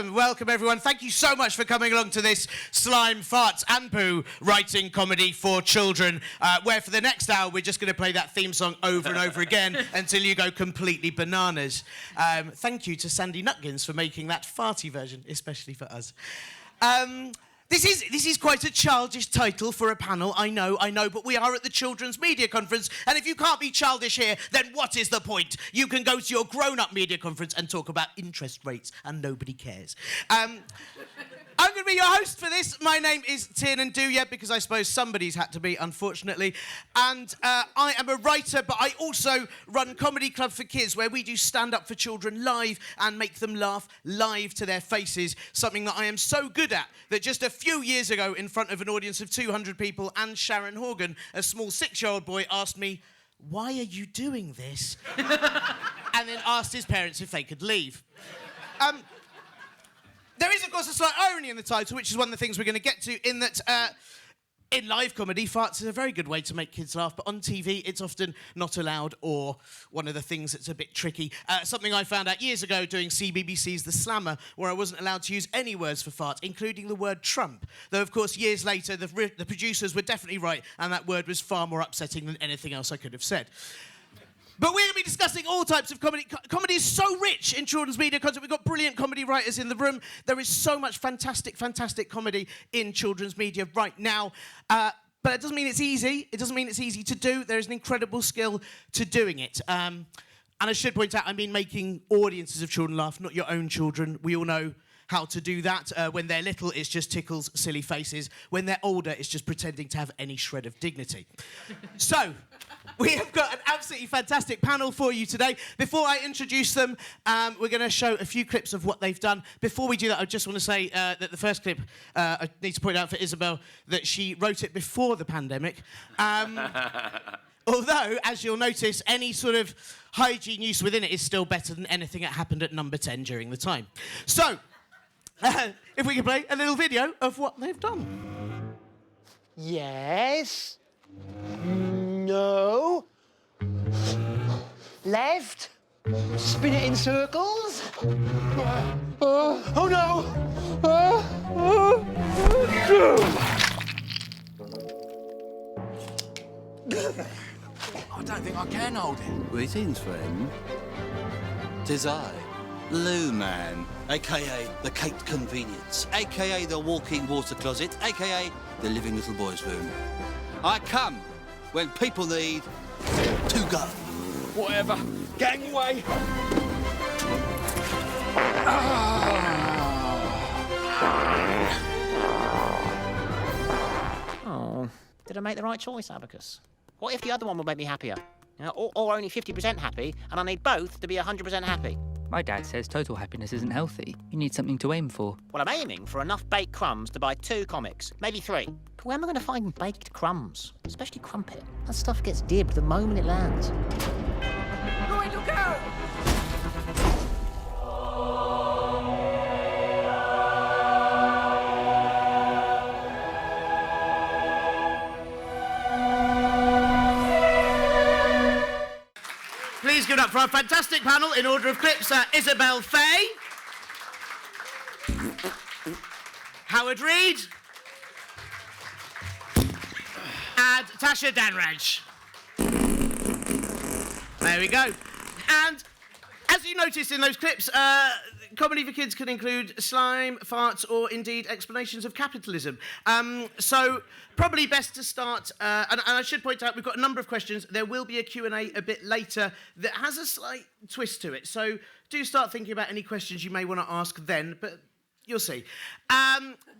Welcome everyone. Thank you so much for coming along to this slime, farts and poo writing comedy for children, where for the next hour we're just going to play that theme song over and over again until you go completely bananas. Thank you to Sandy Nutgins for making that farty version, especially for us. This is quite a childish title for a panel, I know, but we are at the Children's Media Conference, and if you can't be childish here, then what is the point? You can go to your grown-up media conference and talk about interest rates, and nobody cares. I'm going to be your host for this. My name is Tiernan Douieb, because I suppose somebody's had to be, unfortunately. And I am a writer, but I also run Comedy Club for Kids, where we do stand-up for children live and make them laugh live to their faces, something that I am so good at that just a few years ago, in front of an audience of 200 people and Sharon Horgan, a small 6-year-old boy asked me, "Why are you doing this?" and then asked his parents if they could leave. There is, of course, a slight irony in the title, which is one of the things we're going to get to, in that in live comedy, farts is a very good way to make kids laugh, but on TV, it's often not allowed, or one of the things that's a bit tricky. Something I found out years ago doing CBBC's The Slammer, where I wasn't allowed to use any words for fart, including the word Trump. Though, of course, years later, the producers were definitely right, and that word was far more upsetting than anything else I could have said. But we're going to be discussing all types of comedy. Comedy is so rich in children's media content. We've got brilliant comedy writers in the room. There is so much fantastic, fantastic comedy in children's media right now. But it doesn't mean it's easy. It doesn't mean it's easy to do. There is an incredible skill to doing it. And I should point out, I mean making audiences of children laugh, not your own children. We all know how to do that. When they're little, it's just tickles, silly faces. When they're older, it's just pretending to have any shred of dignity. So, we have got an absolutely fantastic panel for you today. Before I introduce them, we're going to show a few clips of what they've done. Before we do that, I just want to say that the first clip, I need to point out for Isabel that she wrote it before the pandemic. Although, as you'll notice, any sort of hygiene use within it is still better than anything that happened at number 10 during the time. So, if we can play a little video of what they've done. Yes. No. Left. Spin it in circles. Oh no. I don't think I can hold it. Greetings, friend. 'Tis I, Loo Man, a.k.a. the Caped Convenience, a.k.a. the walking water closet, a.k.a. the living little boy's room. I come when people need to go. Whatever. Gang away. Oh, did I make the right choice, Abacus? What if the other one would make me happier? Or only 50% happy, and I need both to be 100% happy? My dad says total happiness isn't healthy. You need something to aim for. Well, I'm aiming for enough baked crumbs to buy 2 comics, maybe 3. But where am I going to find baked crumbs? Especially crumpet. That stuff gets dibbed the moment it lands. Right, look out! Please give it up for our fantastic panel in order of clips. Isabel Fay, Howard Reed, and Tasha Dhanraj. There we go. And as you noticed in those clips, comedy for kids can include slime, farts, or indeed explanations of capitalism. So probably best to start, and I should point out we've got a number of questions. There will be a Q&A a bit later that has a slight twist to it. So do start thinking about any questions you may want to ask then, but you'll see.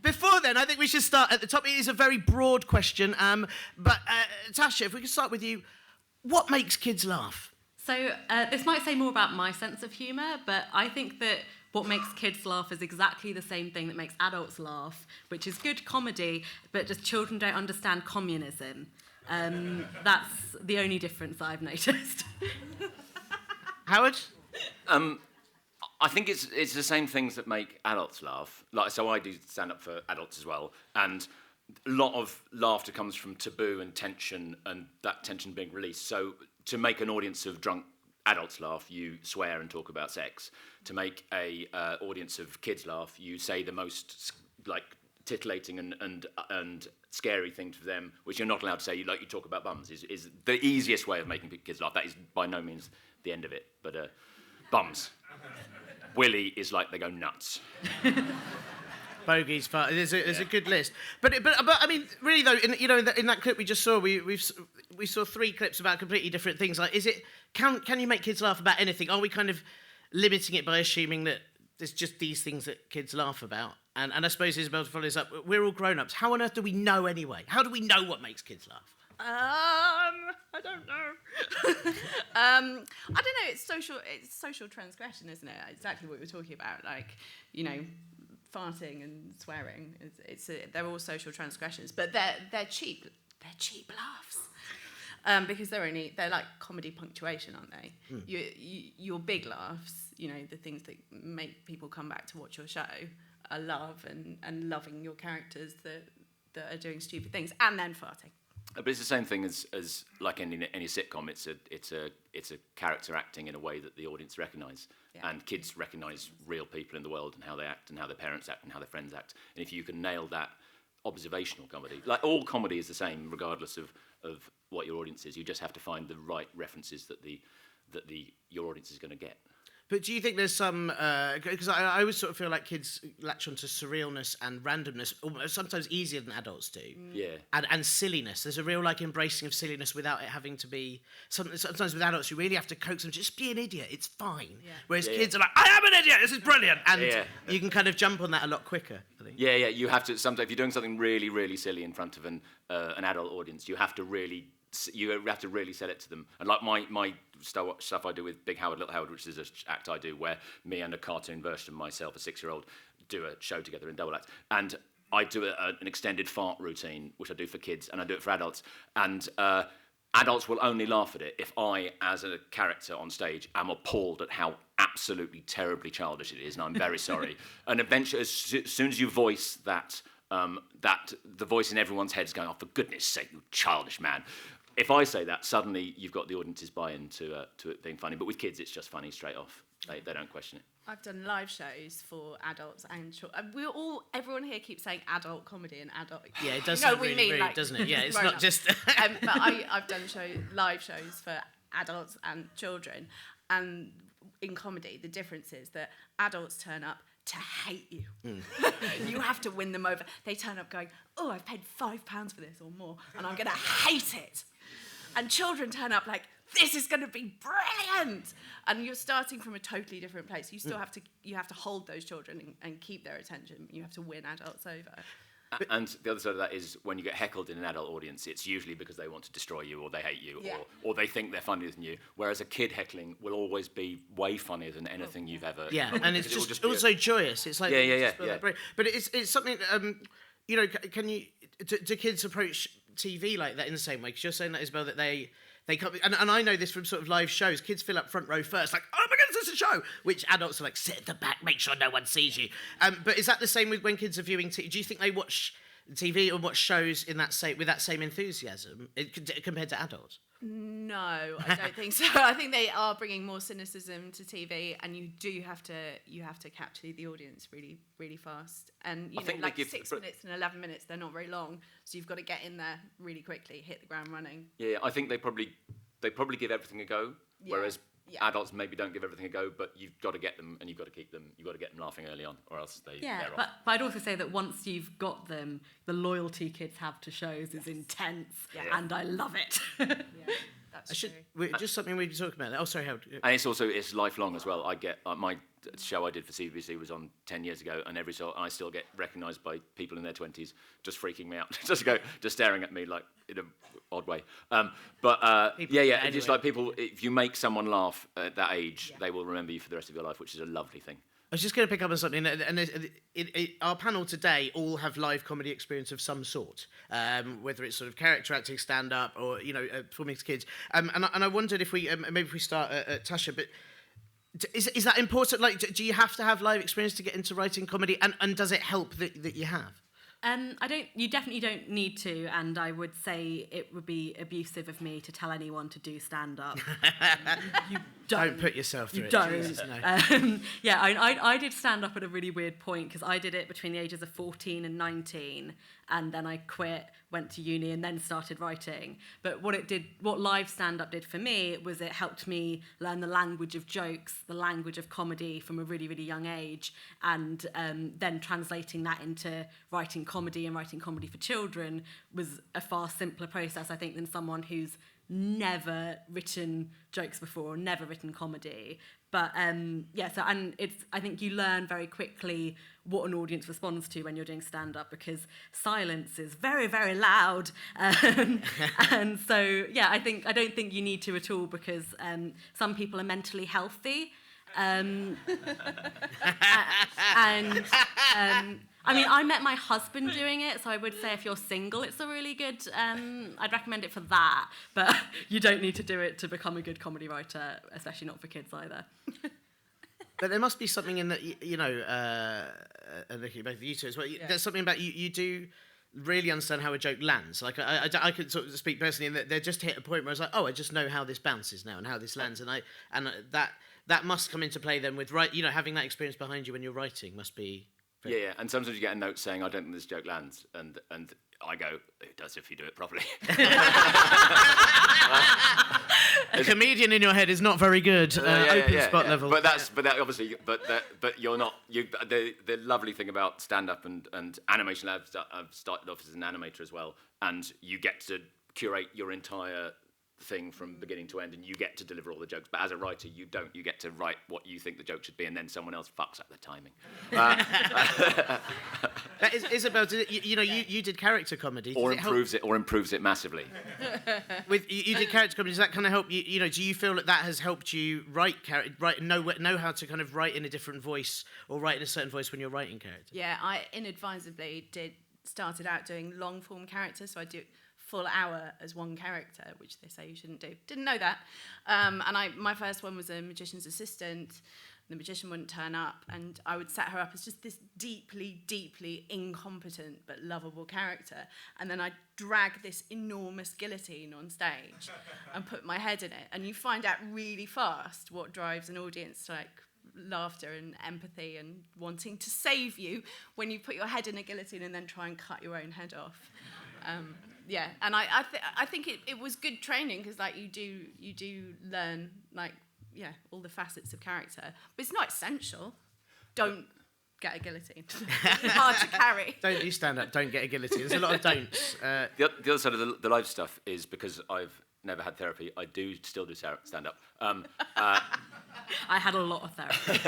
Before then, I think we should start at the top. It is a very broad question, but Tasha, if we could start with you, what makes kids laugh? So this might say more about my sense of humour, but I think that what makes kids laugh is exactly the same thing that makes adults laugh, which is good comedy, but just children don't understand communism. That's the only difference I've noticed. Howard? I think it's the same things that make adults laugh. Like, so I do stand up for adults as well, and a lot of laughter comes from taboo and tension, and that tension being released. So to make an audience of drunk adults laugh, you swear and talk about sex. To make a audience of kids laugh, you say the most like titillating and scary thing to them, which you're not allowed to say. You talk about bums is the easiest way of making kids laugh. That is by no means the end of it, but bums. Willy is like they go nuts. Bogies, there's a good list, but I mean, really though, in that clip we just saw, we saw 3 clips about completely different things. Like, can you make kids laugh about anything? Are we kind of limiting it by assuming that there's just these things that kids laugh about? And I suppose Isabel follows up. We're all grown-ups. How on earth do we know anyway? How do we know what makes kids laugh? I don't know. I don't know. It's social transgression, isn't it? Exactly what we were talking about. Like, farting and swearing. They're all social transgressions, but they're cheap. They're cheap laughs. Because they're like comedy punctuation, aren't they? Your big laughs, the things that make people come back to watch your show, are love and loving your characters that are doing stupid things, and then farting. But it's the same thing as like any sitcom. It's a character acting in a way that the audience recognise, and kids recognise real people in the world and how they act and how their parents act and how their friends act. And if you can nail that observational comedy, like all comedy is the same regardless of what your audience is. You just have to find the right references that your audience is going to get. But do you think there's some... Because I always sort of feel like kids latch onto surrealness and randomness sometimes easier than adults do. Yeah. And silliness. There's a real, embracing of silliness without it having to be... Sometimes with adults, you really have to coax them, just be an idiot, it's fine. Yeah. Whereas kids are like, I am an idiot, this is brilliant! And you can kind of jump on that a lot quicker, I think. Yeah, you have to... Sometimes if you're doing something really, really silly in front of an adult audience, you have to really sell it to them. And like my stuff I do with Big Howard, Little Howard, which is an act I do where me and a cartoon version of myself, a 6-year-old, do a show together in double act. And I do an extended fart routine, which I do for kids, and I do it for adults. And adults will only laugh at it if I, as a character on stage, am appalled at how absolutely terribly childish it is, and I'm very sorry. And eventually, as soon as you voice that, the voice in everyone's head is going, oh, for goodness sake, you childish man. If I say that, suddenly you've got the audience's buy-in to it being funny. But with kids, it's just funny straight off. They don't question it. I've done live shows for adults and children. Everyone here keeps saying adult comedy and adult. Yeah, it does sound really rude, doesn't it? Yeah, it's not just... But I've done live shows for adults and children. And in comedy, the difference is that adults turn up to hate you. You have to win them over. They turn up going, oh, I've paid £5 for this or more, and I'm going to hate it. And children turn up like, this is going to be brilliant. And you're starting from a totally different place. You still have to hold those children and keep their attention. You have to win adults over. And the other side of that is when you get heckled in an adult audience, it's usually because they want to destroy you or they hate you or they think they're funnier than you. Whereas a kid heckling will always be way funnier than anything you've ever... Yeah, and it's just also joyous. It's like... Yeah. But it's something... can you... Do kids approach TV like that in the same way? Because you're saying that, Isabel, that they come... And I know this from sort of live shows. Kids fill up front row first, like, oh my goodness, it's a show! Which adults are like, sit at the back, make sure no one sees you. But is that the same with when kids are viewing TV? Do you think they watch TV or watch shows with that same enthusiasm compared to adults? No, I don't think so. I think they are bringing more cynicism to TV, and you have to capture the audience really, really fast. And like 6 minutes and 11 minutes, they're not very long, so you've got to get in there really quickly, hit the ground running. Yeah, I think they probably give everything a go, whereas adults maybe don't give everything a go, but you've got to get them and you've got to keep them. You've got to get them laughing early on, or else they're off. But I'd also say that once you've got them, the loyalty kids have to shows is intense, and I love it. That's true. Just something we've been talking about. Oh, sorry, Howard. And it's lifelong as well. I get my show I did for CBBC was on 10 years ago, and I still get recognised by people in their 20s just freaking me out, just staring at me like in an odd way. Anyway. Just like people, if you make someone laugh at that age, they will remember you for the rest of your life, which is a lovely thing. I was just going to pick up on something, and our panel today all have live comedy experience of some sort, whether it's sort of character acting, stand-up, or performing to kids. And I wondered if we maybe if we start at Tasha, but is that important? Like, do you have to have live experience to get into writing comedy, and does it help that you have? You definitely don't need to, and I would say it would be abusive of me to tell anyone to do stand-up. Don't put yourself through it. Don't. Jesus, no. Yeah, I did stand up at a really weird point because I did it between the ages of 14 and 19, and then I quit, went to uni, and then started writing. But what live stand-up did for me was it helped me learn the language of jokes, the language of comedy from a really, really young age, and then translating that into writing comedy and writing comedy for children was a far simpler process, I think, than someone who's never written jokes before or never written comedy. But I think you learn very quickly what an audience responds to when you're doing stand-up, because silence is very, very loud. And so, yeah, I don't think you need to at all, because some people are mentally healthy. I mean, I met my husband doing it, so I would say if you're single, it's a really good, I'd recommend it for that, but you don't need to do it to become a good comedy writer, especially not for kids either. But there must be something in that, and looking at both of you two as well, there's something about you do really understand how a joke lands. Like, I could sort of speak personally in that they just hit a point where I was like, oh, I just know how this bounces now and how this lands, and that must come into play then with, having that experience behind you when you're writing must be... Yeah, and sometimes you get a note saying, I don't think this joke lands, and I go, it does if you do it properly. A comedian in your head is not very good, spot level. But you're not. The lovely thing about stand-up and animation, I've started off as an animator as well, and you get to curate your entire thing from beginning to end, and you get to deliver all the jokes. But as a writer, you don't. You get to write what you think the joke should be, and then someone else fucks up the timing. Isabel, you did character comedy. Or improves it massively. You did character comedy. Does that kind of help you? Do you feel that has helped you write know how to kind of write in a different voice or write in a certain voice when you're writing character? Yeah, I inadvisably started out doing long form characters, so I do full hour as one character, which they say you shouldn't do. Didn't know that. My first one was a magician's assistant. The magician wouldn't turn up, and I would set her up as just this deeply, deeply incompetent but lovable character. And then I'd drag this enormous guillotine on stage and put my head in it. And you find out really fast what drives an audience to laughter and empathy and wanting to save you when you put your head in a guillotine and then try and cut your own head off. Yeah, and I think it was good training, because you do learn all the facets of character, but it's not essential. Don't get a guillotine. It's hard to carry. Don't do stand up. Don't get a guillotine. There's a lot of don'ts. The other side of the live stuff is, because I've never had therapy, I do still do stand up. I had a lot of therapy.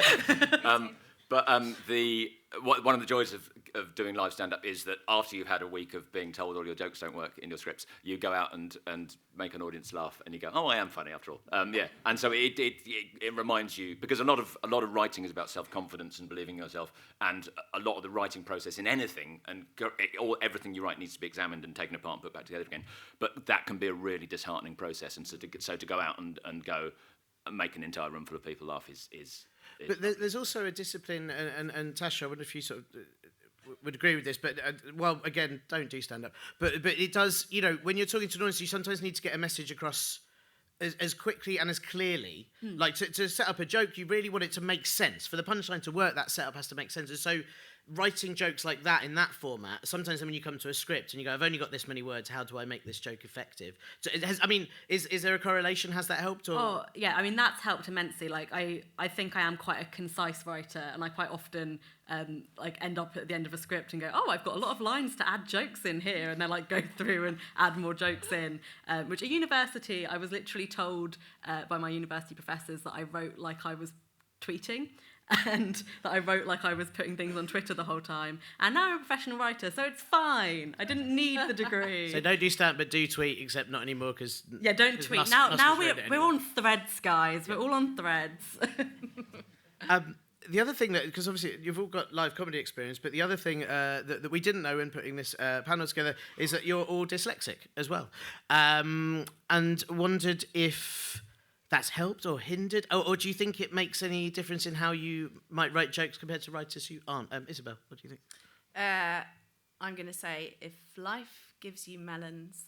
One of the joys of doing live stand-up is that after you've had a week of being told all your jokes don't work in your scripts, you go out and make an audience laugh, and you go, oh, I am funny after all. And so it reminds you, because a lot of writing is about self-confidence and believing in yourself, and a lot of the writing process in anything, and everything you write needs to be examined and taken apart and put back together again. But that can be a really disheartening process, and so to go out and go and make an entire room full of people laugh is But there's also a discipline, and Tasha, I wonder if you sort of would agree with this, but, again, don't do stand-up. But it does, when you're talking to an audience, you sometimes need to get a message across as quickly and as clearly. Like, to set up a joke, you really want it to make sense. For the punchline to work, that setup has to make sense. And so writing jokes like that in that format, sometimes when you come to a script and you go, I've only got this many words, how do I make this joke effective? So is there a correlation? Has that helped? Or? Oh, yeah, that's helped immensely. I think I am quite a concise writer, and I quite often end up at the end of a script and go, oh, I've got a lot of lines to add jokes in here, and then go through and add more jokes in, which at university I was literally told by my university professors that I wrote like I was tweeting, and that I wrote like I was putting things on Twitter the whole time. And now I'm a professional writer, so it's fine. I didn't need the degree. So don't do stand, but do tweet, except not anymore, because... Yeah, don't tweet. Now we're on Threads, guys. We're all on Threads. The other thing because obviously you've all got live comedy experience, but the other thing that we didn't know in putting this panel together is that you're all dyslexic as well. And wondered if that's helped or hindered, or do you think it makes any difference in how you might write jokes compared to writers who aren't? Isabel, what do you think? I'm going to say, if life gives you melons...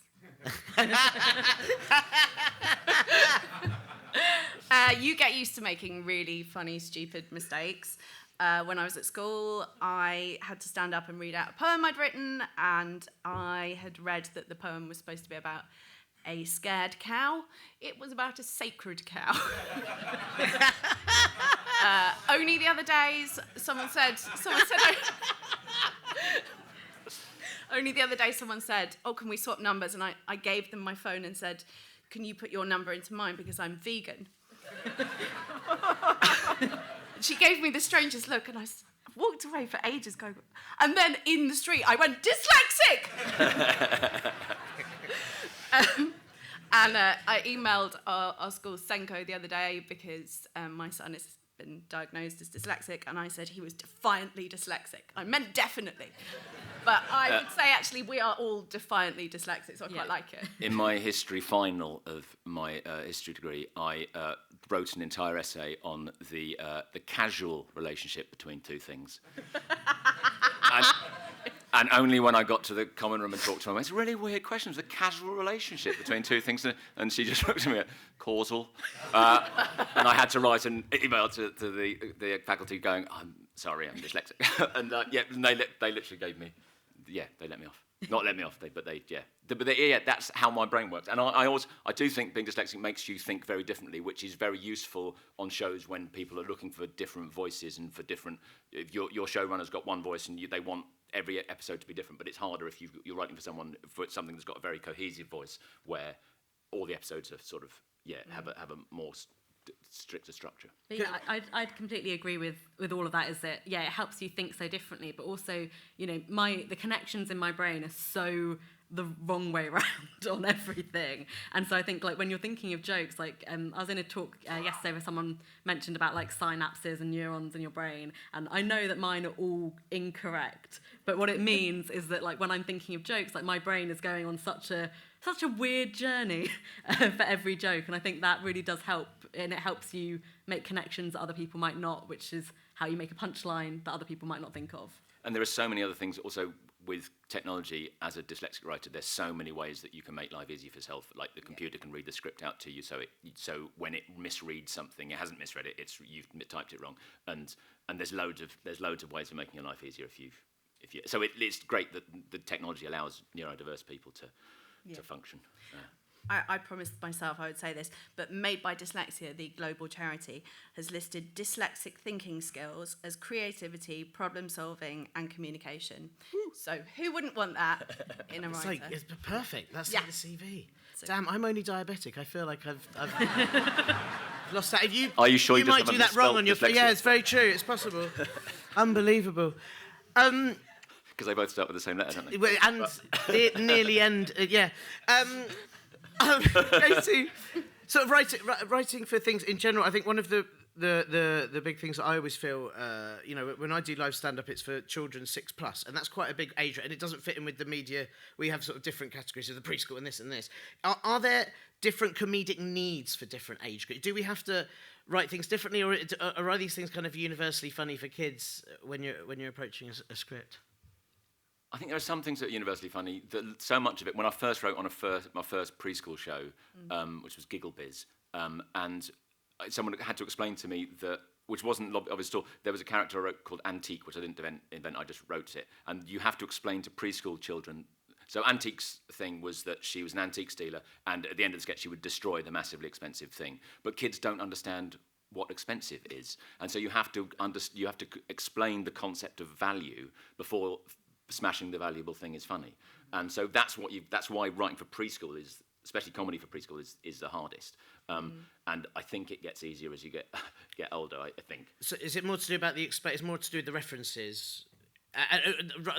You get used to making really funny, stupid mistakes. When I was at school, I had to stand up and read out a poem I'd written, and I had read that the poem was supposed to be about a scared cow. It was about a sacred cow. Only the other day, someone said, only the other day someone said, oh, can we swap numbers? And I gave them my phone and said, can you put your number into mine because I'm vegan? She gave me the strangest look, and I walked away for ages going, and then in the street I went, dyslexic! And I emailed our school's Senko the other day because my son has been diagnosed as dyslexic, and I said he was defiantly dyslexic. I meant definitely. But I would say, actually, we are all defiantly dyslexic, so I quite like it. In my history final of my history degree, I wrote an entire essay on the casual relationship between two things. And only when I got to the common room and talked to her, it's a really weird question. It's a casual relationship between two things. And she just looked at me, causal. And I had to write an email to the faculty going, I'm sorry, I'm dyslexic. And they literally gave me, they let me off. Not let me off, but that's how my brain works. And I do think being dyslexic makes you think very differently, which is very useful on shows when people are looking for different voices and for different. If your showrunner's got one voice and they want every episode to be different, but it's harder if you're writing for something that's got a very cohesive voice where all the episodes are sort of have a more stricter structure. But I'd completely agree with all of that. Is that it helps you think so differently, but also the connections in my brain are so the wrong way around on everything. And so I think when you're thinking of jokes, I was in a talk yesterday where someone mentioned about synapses and neurons in your brain, and I know that mine are all incorrect, but what it means is that when I'm thinking of jokes, my brain is going on such a weird journey for every joke, and I think that really does help, and it helps you make connections that other people might not, which is how you make a punchline that other people might not think of. And there are so many other things also with technology. As a dyslexic writer, there's so many ways that you can make life easier for yourself. Like the computer can read the script out to you, so when it misreads something, it hasn't misread it. You've typed it wrong, and there's loads of ways of making your life easier if you. So it's great that the technology allows neurodiverse people to function. I promised myself I would say this, but Made by Dyslexia, the global charity, has listed dyslexic thinking skills as creativity, problem solving, and communication. So who wouldn't want that in a writer? It's perfect. That's like the CV. Damn, I'm only diabetic. I feel like I've lost that. Are you sure you might do that wrong on your? Yeah, it's very true. It's possible. Unbelievable. Because they both start with the same letter, don't they? And nearly end. Sort of writing for things in general. I think one of the big things that I always feel, when I do live stand-up, it's for children 6+, and that's quite a big age, and it doesn't fit in with the media. We have sort of different categories of the preschool and this and this. Are there different comedic needs for different age groups? Do we have to write things differently, or are these things kind of universally funny for kids when you're approaching a script? I think there are some things that are universally funny. So much of it, when I first wrote on my first preschool show, which was Giggle Biz, and someone had to explain to me that, which wasn't obvious at all, there was a character I wrote called Antique, which I didn't invent, I just wrote it. And you have to explain to preschool children. So Antique's thing was that she was an antique stealer, and at the end of the sketch, she would destroy the massively expensive thing. But kids don't understand what expensive is. And so you have to explain the concept of value before smashing the valuable thing is funny. And so that's why writing for preschool is, especially comedy for preschool, is the hardest. And I think it gets easier as you get older, I think. So is it more to do about it's more to do with the references?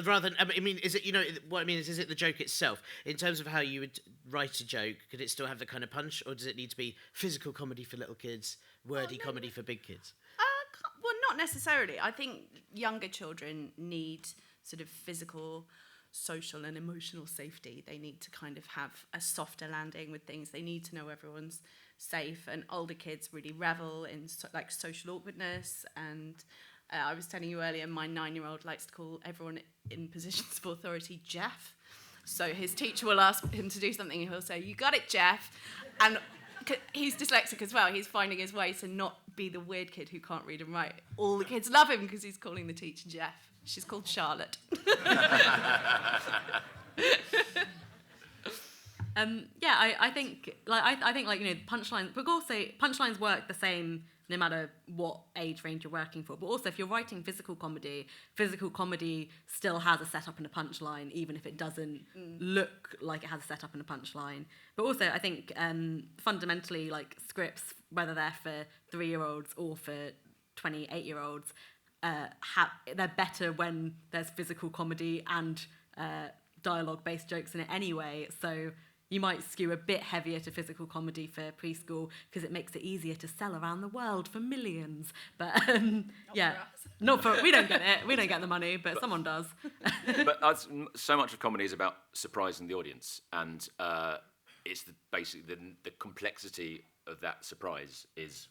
Rather than, is it, what I mean is it the joke itself? In terms of how you would write a joke, could it still have the kind of punch, or does it need to be physical comedy for little kids, wordy comedy for big kids? Well, not necessarily. I think younger children need sort of physical, social and emotional safety. They need to kind of have a softer landing with things. They need to know everyone's safe, and older kids really revel in social awkwardness. And I was telling you earlier, my 9-year-old likes to call everyone in positions of authority Jeff. So his teacher will ask him to do something and he'll say, "You got it, Jeff." And he's dyslexic as well. He's finding his way to not be the weird kid who can't read and write. All the kids love him because he's calling the teacher Jeff. She's called Charlotte. I think punchlines, but also punchlines work the same no matter what age range you're working for. But also, if you're writing physical comedy still has a setup and a punchline, even if it doesn't look like it has a setup and a punchline. But also, I think fundamentally, like scripts, whether they're for 3-year-olds or for 28-year-olds, they're better when there's physical comedy and dialogue-based jokes in it anyway. So you might skew a bit heavier to physical comedy for preschool because it makes it easier to sell around the world for millions. But we don't get it. We don't get the money, but someone does. But so much of comedy is about surprising the audience, and it's basically the complexity of that surprise is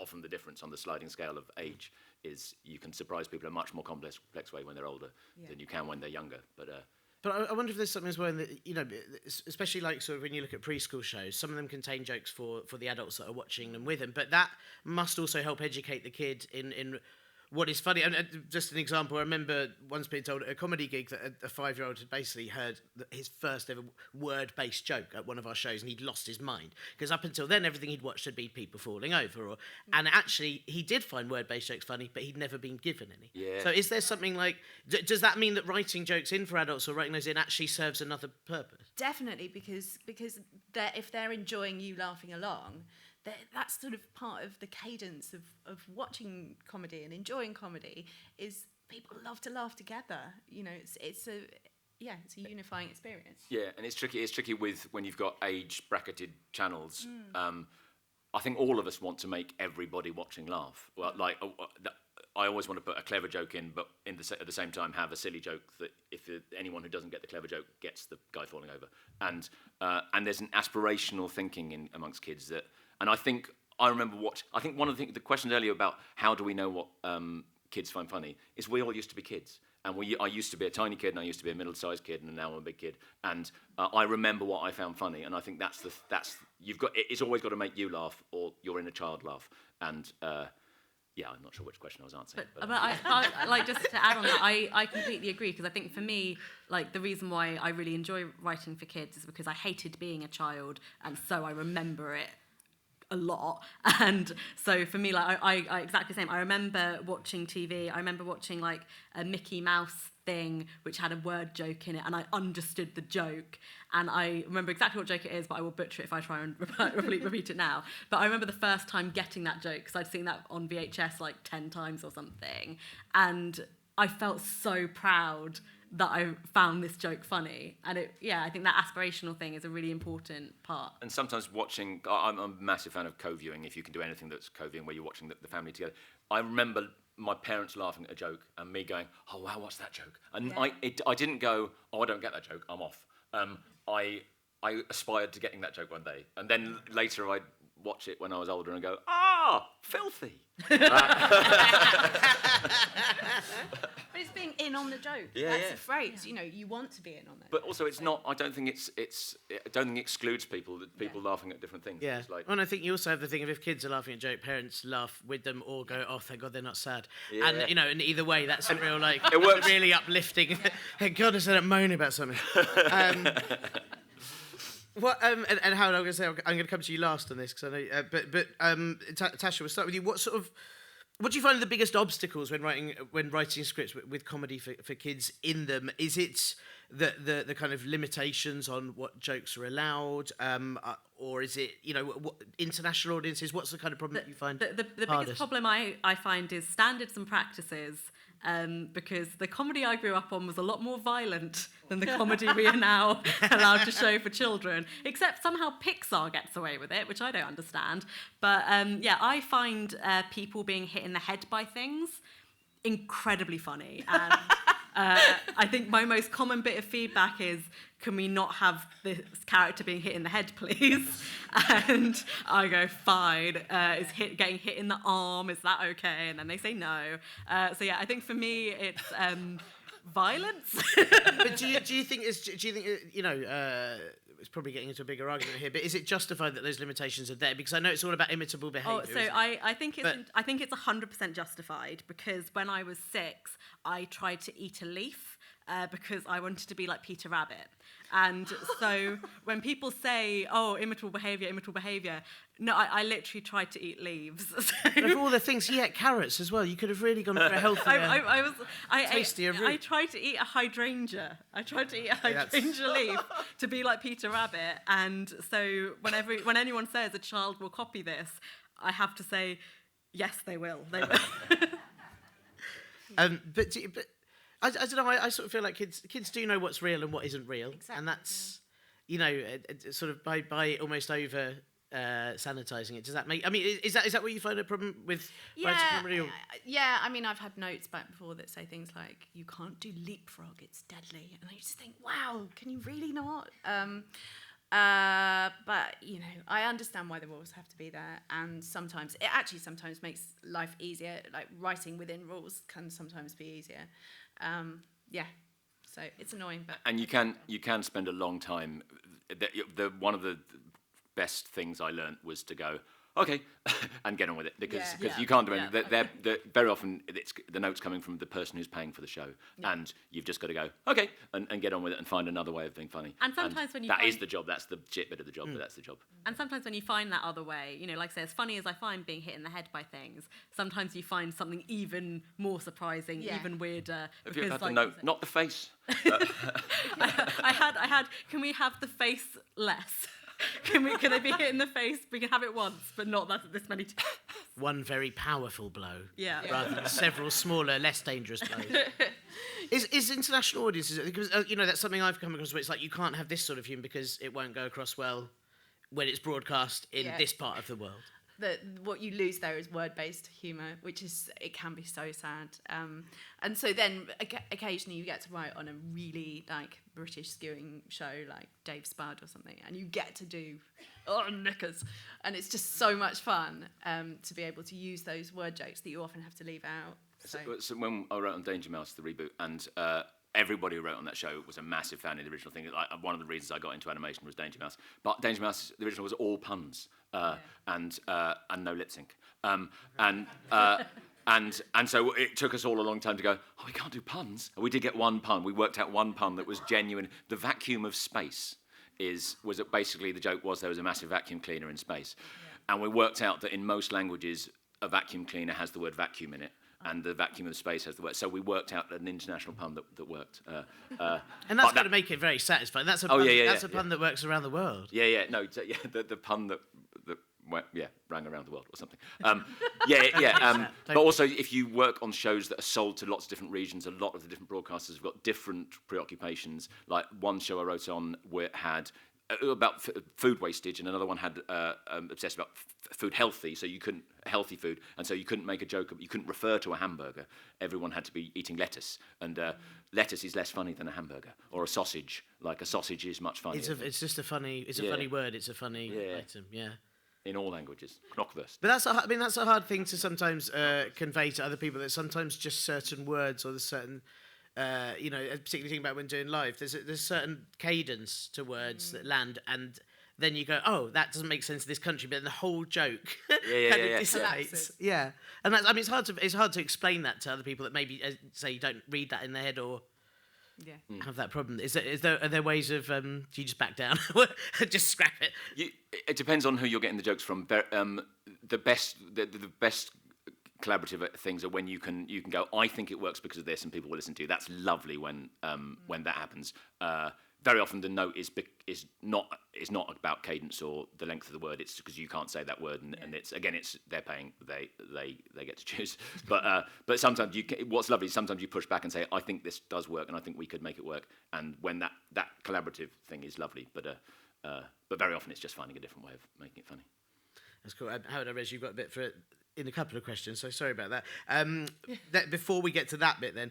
often the difference on the sliding scale of age. Is you can surprise people in a much more complex way when they're older than you can when they're younger. But I wonder if there's something as well, especially like sort of when you look at preschool shows, some of them contain jokes for the adults that are watching them with them, but that must also help educate the kid in what is funny. And just an example, I remember once being told at a comedy gig that a 5-year-old had basically heard his first ever word-based joke at one of our shows, and he'd lost his mind. Because up until then, everything he'd watched had been people falling over. And actually, he did find word-based jokes funny, but he'd never been given any. Yeah. So is there something like... does that mean that writing jokes in for adults or writing those in actually serves another purpose? Definitely, because if they're enjoying you laughing along... That's sort of part of the cadence of watching comedy and enjoying comedy is people love to laugh together. You know, it's a unifying experience. Yeah, and it's tricky with when you've got age bracketed channels. I think all of us want to make everybody watching laugh. Well, I always want to put a clever joke in, but at the same time have a silly joke that if anyone who doesn't get the clever joke gets the guy falling over. And there's an aspirational thinking amongst kids that. And I remember I think one of the questions earlier about how do we know what kids find funny is we all used to be kids. And I used to be a tiny kid and I used to be a middle-sized kid and now I'm a big kid. And I remember what I found funny. And I think it's always got to make you laugh or your inner child laugh. And I'm not sure which question I was answering. But I like just to add on that, I completely agree because I think for me, like the reason why I really enjoy writing for kids is because I hated being a child and so I remember it a lot. And so for me, like I exactly the same. I remember watching TV. I remember watching like a Mickey Mouse thing which had a word joke in it and I understood the joke and I remember exactly what joke it is, but I will butcher it if I try and repeat it now. But I remember the first time getting that joke because I'd seen that on VHS like 10 times or something and I felt so proud that I found this joke funny. And I think that aspirational thing is a really important part. And sometimes watching, I'm a massive fan of co-viewing, if you can do anything that's co-viewing where you're watching the family together. I remember my parents laughing at a joke and me going, oh wow, what's that joke? And I didn't go, oh, I don't get that joke, I'm off. I aspired to getting that joke one day. And then later I'd watch it when I was older and go, filthy. But it's being in on the joke. Yeah, That's the phrase. You know, you want to be in on it. But also, it's not. I don't think I don't think it excludes people. People laughing at different things. Yeah. It's like, and I think you also have the thing of if kids are laughing at a joke, parents laugh with them or go, "Oh, thank God they're not sad." Yeah. And and either way, that's a real it works. really uplifting. Thank God I said moan about something. What and Howard, I'm going to say I'm going to come to you last on this because I know. But Tasha, we'll start with you. What do you find are the biggest obstacles when writing scripts with comedy for kids in them? Is it the kind of limitations on what jokes are allowed, or is it international audiences? What's the kind of problem that you find? The biggest problem I find is standards and practices. Because the comedy I grew up on was a lot more violent than the comedy we are now allowed to show for children, except somehow Pixar gets away with it, which I don't understand. But I find people being hit in the head by things incredibly funny. And I think my most common bit of feedback is, can we not have this character being hit in the head, please? And I go, fine. Is getting hit in the arm, is that okay? And then they say no. I think for me it's violence. But do you think it's probably getting into a bigger argument here, but is it justified that those limitations are there? Because I know it's all about imitable behaviour. Oh, so I think it's 100% justified, because when I was 6, I tried to eat a leaf because I wanted to be like Peter Rabbit. And so when people say, "Oh, imitable behaviour," no, I literally tried to eat leaves. So But of all the things, he ate carrots as well. You could have really gone for a healthier, tastier route. I tried to eat a hydrangea. I tried to eat a hydrangea leaf to be like Peter Rabbit. And so when anyone says a child will copy this, I have to say, yes, they will. They will. But I don't know. I sort of feel like kids do know what's real and what isn't real, and that's sort of by almost over sanitising it. Does that make? I mean, is that what you find a problem with? Yeah. I mean, I've had notes back before that say things like, "You can't do leapfrog; it's deadly," and I just think, "Wow, can you really not?" But I understand why the rules have to be there, and sometimes makes life easier. Like writing within rules can sometimes be easier. So it's annoying, but and you can spend a long time. One of the best things I learned was to go, okay, and get on with it, because you can't do anything. They're very often it's the notes coming from the person who's paying for the show, and you've just got to go, okay, and get on with it and find another way of being funny. And sometimes when you that is the job, that's the shit bit of the job, but that's the job. And sometimes when you find that other way, like I say, as funny as I find being hit in the head by things, sometimes you find something even more surprising, even weirder. Have you had the note? Not the face. I had. Can we have the face less? Can they be hit in the face? We can have it once, but not this many times. One very powerful blow, rather than several smaller, less dangerous blows. Is international audiences, because that's something I've come across where it's like you can't have this sort of humour because it won't go across well when it's broadcast in this part of the world. What you lose there is word-based humour, which it can be so sad. And so then occasionally you get to write on a really British skewing show like Dave Spud or something, and you get to do knickers, and it's just so much fun to be able to use those word jokes that you often have to leave out. So when I wrote on Danger Mouse, the reboot, and everybody who wrote on that show was a massive fan of the original thing. One of the reasons I got into animation was Danger Mouse. But Danger Mouse, the original, was all puns and no lip sync. And so it took us all a long time to go, we can't do puns. And we did get one pun. We worked out one pun that was genuine. The vacuum of space was basically the joke was there was a massive vacuum cleaner in space. Yeah. And we worked out that in most languages, a vacuum cleaner has the word vacuum in it. And the vacuum of space has the word. So we worked out an international pun that worked. And that's got to make it very satisfying. That's a pun, a pun that works around the world. The pun that rang around the world or something. But also, if you work on shows that are sold to lots of different regions, a lot of the different broadcasters have got different preoccupations. Like one show I wrote on had about food wastage, and another one had obsessed about food healthy, so you couldn't healthy food, and so you couldn't make a joke. You couldn't refer to a hamburger. Everyone had to be eating lettuce, and lettuce is less funny than a hamburger or a sausage. Like a sausage is much funnier. It's just a funny. It's a funny word. It's a funny item. Yeah. In all languages, knockwurst. But that's a hard thing to sometimes convey to other people. That sometimes just certain words or the certain. Particularly thinking about when doing live, there's certain cadence to words that land, and then you go, oh, that doesn't make sense in this country, but then the whole joke kind of dissipates. Yeah, and it's hard to explain that to other people that maybe say you don't read that in their head or have that problem. Are there ways of do you just back down, just scrap it? It depends on who you're getting the jokes from. The best collaborative things are when you can go, I think it works because of this, and people will listen to you. That's lovely when that happens. Very often the note is not about cadence or the length of the word. It's because you can't say that word, and it's they're paying, they get to choose. But sometimes what's lovely is sometimes you push back and say, I think this does work, and I think we could make it work. And when that collaborative thing is lovely, but very often it's just finding a different way of making it funny. That's cool. Howard, I read you've got a bit for it in a couple of questions, so sorry about that. Before we get to that bit then,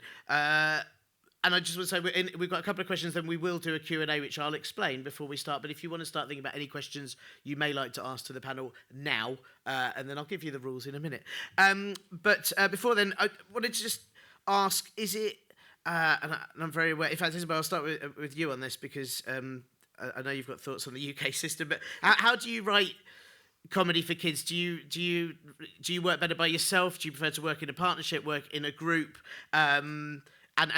and I just want to say we've got a couple of questions, then we will do a Q&A, which I'll explain before we start. But if you want to start thinking about any questions you may like to ask to the panel now, and then I'll give you the rules in a minute. But before then, I wanted to just ask, is it, and I'm very aware, in fact, Isabel, I'll start with you on this, because I know you've got thoughts on the UK system, but how do you write comedy for kids? Do you work better by yourself? Do you prefer to work in a partnership, work in a group? And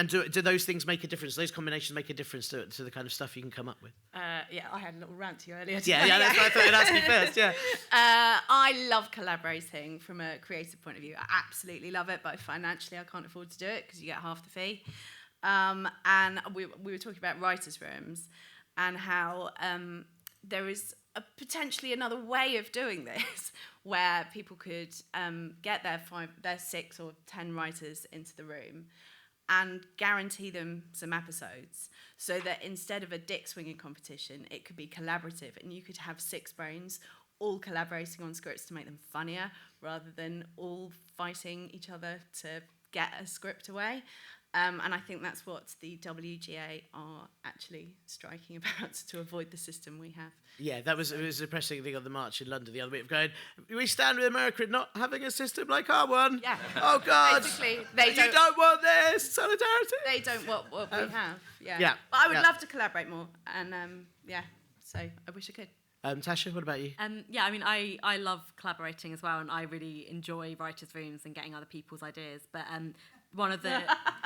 do those things make a difference? Those combinations make a difference to the kind of stuff you can come up with? Yeah, I had a little rant to you earlier. Yeah, that's what I thought I'd ask you first, yeah. I love collaborating from a creative point of view. I absolutely love it, but financially I can't afford to do it because you get half the fee. And we were talking about writers' rooms and how there is potentially another way of doing this where people could get their 6 or 10 writers into the room and guarantee them some episodes so that instead of a dick swinging competition, it could be collaborative and you could have 6 brains all collaborating on scripts to make them funnier rather than all fighting each other to get a script away. And I think that's what the WGA are actually striking about to avoid the system we have. Yeah, it was a depressing thing on the march in London the other week of going, we stand with America in not having a system like our one. Yeah. Oh, God. Basically, you don't want this. Solidarity. They don't want what we have. Yeah. Yeah. But I would love to collaborate more. And, so I wish I could. Tasha, what about you? Yeah, I mean, I love collaborating as well, and I really enjoy writers' rooms and getting other people's ideas. But one of the...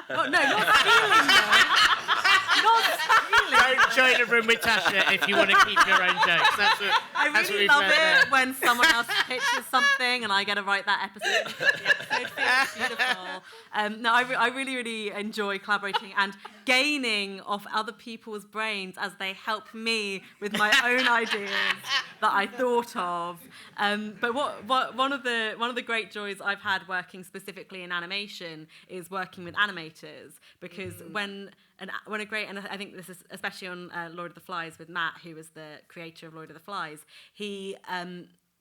oh, no, not stealing, though. Not stealing. Don't join a room with Tasha if you want to keep your own jokes. I really love it when someone else pitches something and I get to write that episode. The episode feels beautiful. No, I really, really enjoy collaborating and gaining off other people's brains as they help me with my own ideas that I thought of. But one of the great joys I've had working specifically in animation is working with animators, because when a great, and I think this is especially on Lord of the Flies with Matt, who was the creator of Lord of the Flies, he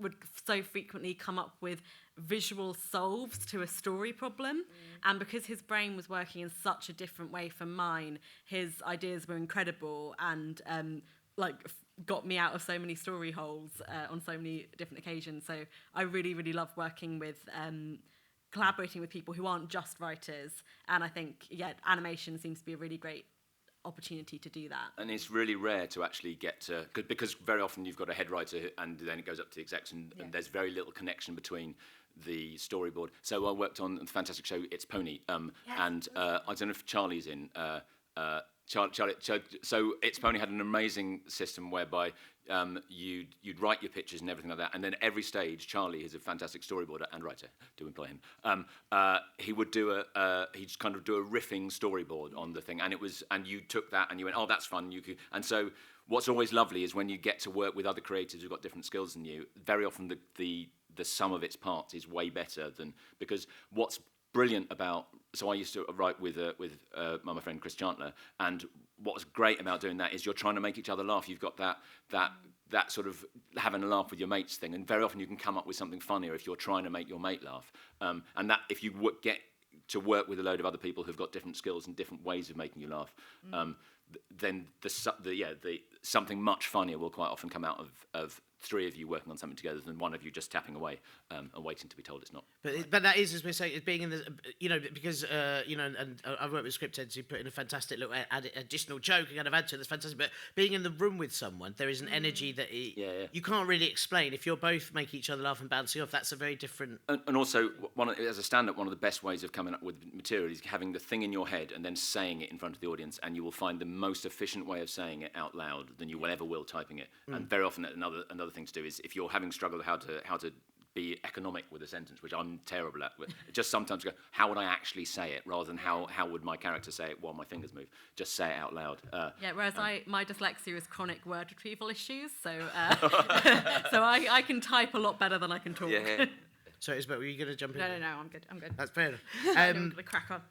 would so frequently come up with visual solves to a story problem, and because his brain was working in such a different way from mine, his ideas were incredible and got me out of so many story holes on so many different occasions. So I really, really love working with collaborating with people who aren't just writers, and I think animation seems to be a really great opportunity to do that. And it's really rare to actually get to, because very often you've got a head writer and then it goes up to the execs and there's very little connection between the storyboard. So I worked on the fantastic show It's Pony, and I don't know if Charlie's in. Charlie, so It's Pony had an amazing system whereby you'd write your pictures and everything like that, and then every stage, Charlie is a fantastic storyboarder and writer, do employ him. He would do he'd kind of do a riffing storyboard on the thing, and you took that and you went, oh, that's fun. And so what's always lovely is when you get to work with other creators who've got different skills than you. Very often the sum of its parts is way better than, because what's brilliant about, so I used to write with my friend Chris Chantler, and what's great about doing that is you're trying to make each other laugh. You've got that sort of having a laugh with your mates thing, and very often you can come up with something funnier if you're trying to make your mate laugh. And that if you get to work with a load of other people who've got different skills and different ways of making you laugh, then something much funnier will quite often come out of 3 of you working on something together than 1 of you just tapping away and waiting to be told it's not. But that is, as we're saying, being in the, because, and I've worked with script heads who put in a fantastic little additional joke and kind of add to it, that's fantastic, but being in the room with someone, there is an energy that you can't really explain. If you're both making each other laugh and bouncing off, that's a very different... And also, as a stand-up, one of the best ways of coming up with material is having the thing in your head and then saying it in front of the audience, and you will find the most efficient way of saying it out loud than you will ever will typing it. And very often another thing to do is, if you're having struggled how to be economic with a sentence, which I'm terrible at, just sometimes go, how would I actually say it, rather than how would my character say it while my fingers move? Just say it out loud. Whereas my dyslexia is chronic word retrieval issues, so so I can type a lot better than I can talk. Yeah. So, Isabel, were you going to jump in? No, I'm good. That's fair enough. I'm going to crack on.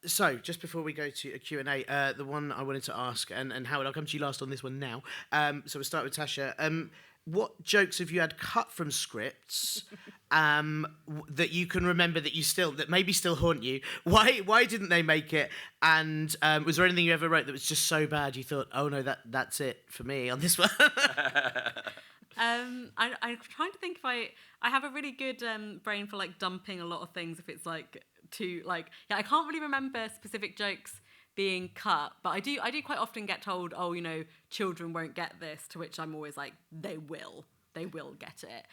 So, just before we go to a Q&A, the one I wanted to ask, and Howard, I'll come to you last on this one now. So we'll start with Tasha. What jokes have you had cut from scripts that you can remember that maybe still haunt you? Why didn't they make it? And was there anything you ever wrote that was just so bad you thought, oh no, that's it for me on this one? I'm trying to think if I have a really good brain for dumping a lot of things if it's I can't really remember specific jokes being cut, but I do quite often get told, oh, you know, children won't get this, to which I'm always like, they will get it.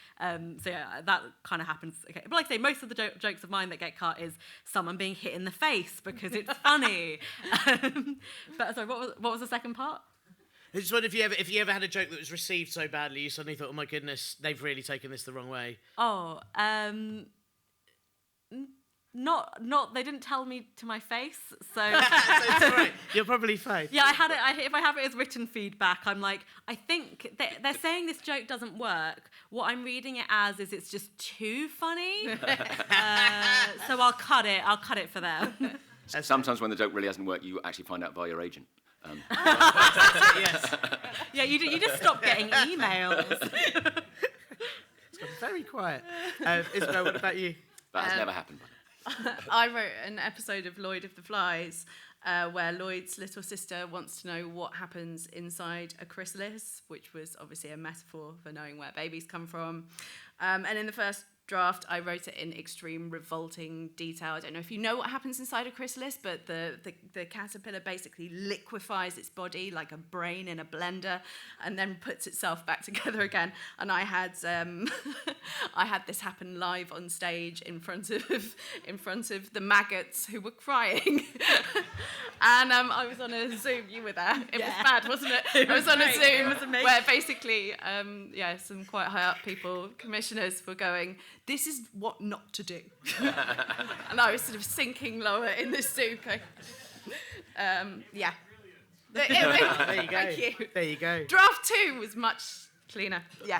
So yeah, that kind of happens. Okay. But like I say, most of the jokes of mine that get cut is someone being hit in the face because it's funny. But sorry, what was the second part? I just wonder if you ever had a joke that was received so badly you suddenly thought, oh my goodness, they've really taken this the wrong way. Oh, not. They didn't tell me to my face, so. So it's all right. You're probably fine. Yeah, I had it. If I have it as written feedback, I'm like, I think they're saying this joke doesn't work. What I'm reading it as is it's just too funny. So I'll cut it for them. Sometimes when the joke really hasn't worked, you actually find out via your agent. Yes. Yeah, you just stop getting emails. It's gone very quiet. Isabel, what about you? That has never happened. I wrote an episode of Lloyd of the Flies where Lloyd's little sister wants to know what happens inside a chrysalis, which was obviously a metaphor for knowing where babies come from. And in the first draft, I wrote it in extreme revolting detail. I don't know if you know what happens inside a chrysalis, but the caterpillar basically liquefies its body like a brain in a blender and then puts itself back together again. And I had I had this happen live on stage in front of the maggots who were crying. And I was on a Zoom. You were there. It was bad, wasn't it? I was on a Zoom. It was amazing. Where basically, some quite high up people, commissioners, were going, this is what not to do. And I was sort of sinking lower in this Zoom going, yeah. There you go. Thank you. There you go. Draft 2 was much cleaner. Yeah.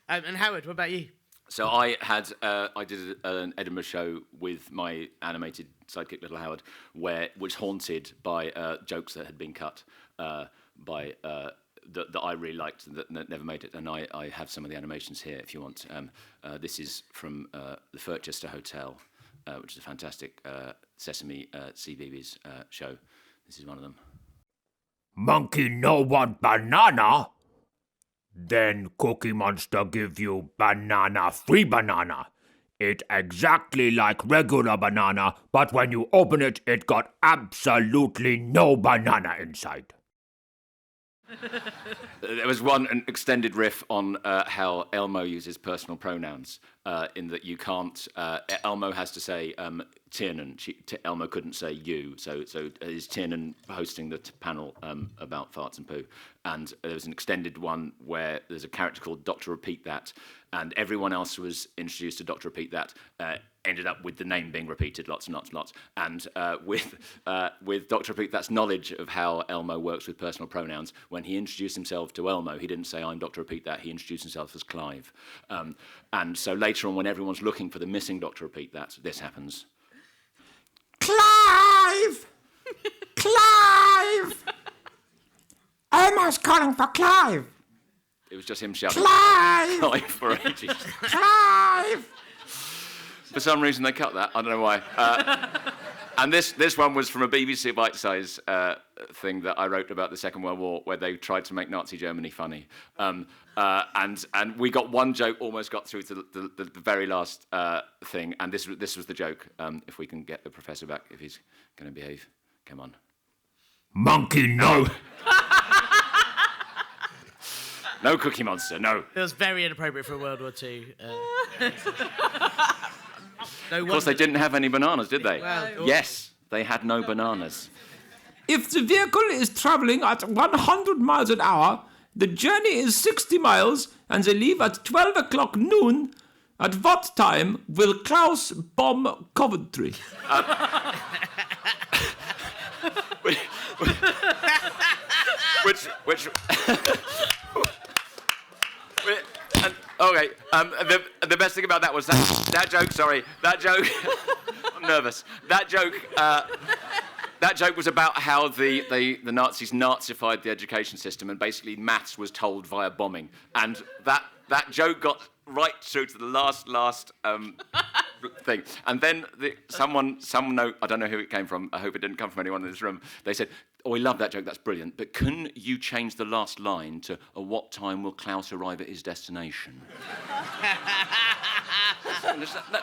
And Howard, what about you? So I did an Edinburgh show with my animated sidekick Little Howard, which haunted by jokes that had been cut that I really liked that never made it, and I have some of the animations here if you want. This is from the Furchester Hotel, which is a fantastic Sesame CBeebies show. This is one of them. Monkey no want banana? Then Cookie Monster give you banana free banana. It exactly like regular banana, but when you open it, it got absolutely no banana inside. There was an extended riff on how Elmo uses personal pronouns, in that you can't. Elmo has to say Tiernan. Elmo couldn't say you, so is Tiernan hosting the panel about farts and poo? And there was an extended one where there's a character called Dr. Repeat That, and everyone else was introduced to Dr. Repeat That. Ended up with the name being repeated lots and lots and lots. And with Dr. Repeat That's knowledge of how Elmo works with personal pronouns, when he introduced himself to Elmo, he didn't say, I'm Dr. Repeat That, he introduced himself as Clive. And so later on, when everyone's looking for the missing Dr. Repeat That, this happens. Clive! Clive! Elmo's calling for Clive! It was just him shouting Clive! for ages. Clive! For some reason, they cut that. I don't know why. And this one was from a BBC Bite-Size thing that I wrote about the Second World War, where they tried to make Nazi Germany funny. And we got one joke, almost got through to the very last thing, and this was the joke. If we can get the professor back, if he's going to behave. Come on. Monkey, no! No Cookie Monster, no. It was very inappropriate for World War II. Of course, they didn't have any bananas, did they? Well, yes, they had no bananas. If the vehicle is traveling at 100 miles an hour, the journey is 60 miles, and they leave at 12 o'clock noon, at what time will Klaus bomb Coventry? Which okay. The best thing about that was that joke. Sorry, that joke. I'm nervous. That joke. That joke was about how the Nazis Nazified the education system, and basically maths was told via bombing, and that joke got right through to the last thing. And then someone note, I don't know who it came from, I hope it didn't come from anyone in this room, they said, oh, we love that joke, that's brilliant, but can you change the last line to, at what time will Klaus arrive at his destination?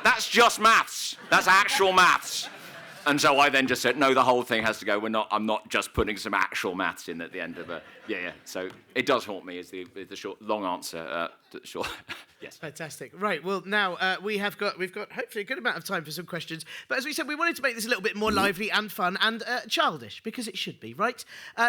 That's just maths. That's actual maths. And so I then just said, no, the whole thing has to go. I'm not just putting some actual maths in at the end of it. Yeah. So it does haunt me. Is the long answer. Short. Yes. Fantastic. Right. Well, now we've got hopefully a good amount of time for some questions. But as we said, we wanted to make this a little bit more lively and fun and childish, because it should be, right?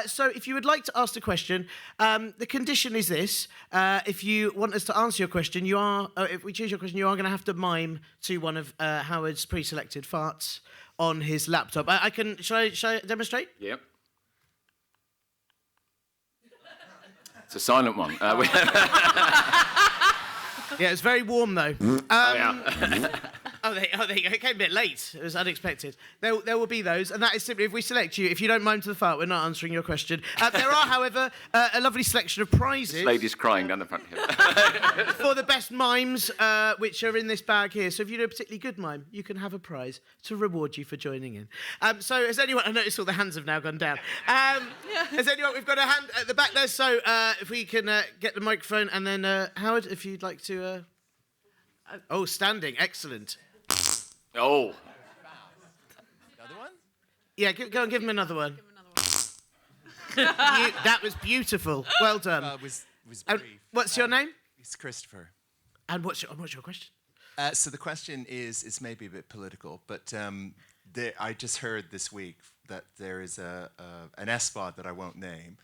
So if you would like to ask a question, the condition is this: if you want us to answer your question, if we choose your question, you are going to have to mime to one of Howard's pre-selected farts on his laptop. Shall I demonstrate? Yep. It's a silent one. Yeah, it's very warm though. Yeah. Oh, there you go. It came a bit late. It was unexpected. There will be those, and that is simply if we select you. If you don't mime to the fart, we're not answering your question. There are, however, a lovely selection of prizes. This lady's crying down the front here. For the best mimes, which are in this bag here. So if you do a particularly good mime, you can have a prize to reward you for joining in. So has anyone... I noticed all the hands have now gone down. Has anyone... We've got a hand at the back there, so if we can get the microphone, and then Howard, if you'd like to... Oh, standing. Excellent. Oh. Another one? Yeah, go and give him another one. That was beautiful. Well done. Was brief. What's your name? It's Christopher. And what's your question? So the question is maybe a bit political, but I just heard this week that there is an SPOD that I won't name,